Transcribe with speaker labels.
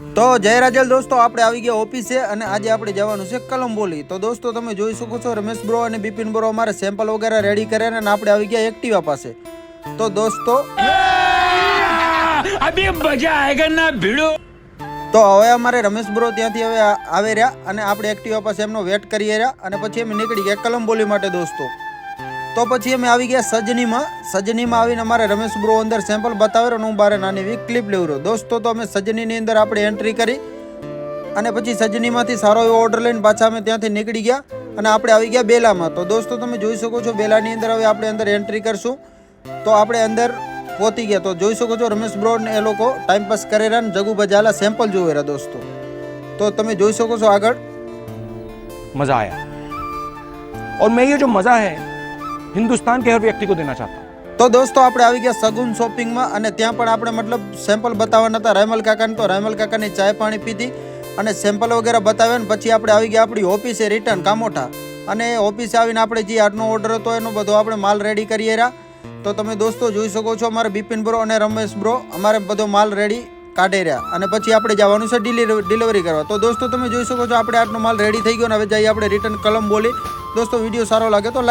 Speaker 1: તો જય રાજલ દોસ્તો, આપણે આવી ગયા ઓફિસે અને આજે આપણે જવાનું છે કલંબોલી। તો દોસ્તો તમે જોઈ શકો છો રમેશ બ્રો અને બિપિન બ્રો અમારે સેમ્પલ વગેરે રેડી કર્યા અને આપણે આવી ગયા એક્ટિવા પાસે। તો દોસ્તો
Speaker 2: અભી મજા આયેગા ના ભીડો।
Speaker 1: તો હવે અમારે રમેશ બ્રો ત્યાંથી હવે આવી રહ્યા અને આપણે એક્ટિવા પાસે એમનો વેટ કરી રહ્યા અને પછી અમે નીકળી ગયા કલંબોલી માટે દોસ્તો। તો પછી અમે આવી ગયા સજનીમાં આવીને અમારે રમેશ બ્રો અંદર સેમ્પલ બતાવ્યો અને હું બારે નાની એવી ક્લિપ લેવું રહ્યો દોસ્તો। તો અમે સજનીની અંદર આપણે એન્ટ્રી કરી અને પછી સજનીમાંથી સારો એવો ઓર્ડર લઈને પાછા અમે ત્યાંથી નીકળી ગયા અને આપણે આવી ગયા બેલામાં। તો દોસ્તો તમે જોઈ શકો છો બેલાની અંદર હવે આપણે અંદર એન્ટ્રી કરશું। તો આપણે અંદર પહોંચી ગયા। તો જોઈ શકો છો રમેશ બ્રો ને એ લોકો ટાઈમ પાસ કરી રહ્યા ને જગુભા ઝાલા સેમ્પલ જોઈ રહ્યા દોસ્તો। તો તમે જોઈ શકો છો આગળ
Speaker 3: मजा आया और मैं ये जो मजा है हिंदुस्तान के हर व्यक्ति को देना चाहता हूँ।
Speaker 1: તો દોસ્તો આપણે આવી ગયા સગુન શોપિંગમાં અને ત્યાં પણ આપણે મતલબ સેમ્પલ બતાવવાના હતા રાયમલ કાકાને। તો રાયમલ કાકાની ચાય પાણી પીધી અને સેમ્પલ વગેરે બતાવ્યા ને પછી આપણે આવી ગયા આપણી ઓફિસે રિટર્ન કામોઠા। અને ઓફિસે આવીને આપણે જે આજનો ઓર્ડર હતો એનો બધો આપણે માલ રેડી કરીએ રહ્યા। તો તમે દોસ્તો જોઈ શકો છો અમારે બિપિન બ્રો અને રમેશ બ્રો અમારે બધો માલ રેડી કાઢી રહ્યા અને પછી આપણે જવાનું છે ડિલિવરી કરવા। તો દોસ્તો તમે જોઈ શકો છો આપણે આટલો માલ રેડી થઈ ગયો ને હવે જઈએ આપણે રિટર્ન કલંબોલી। દોસ્તો વિડીયો સારો લાગે તો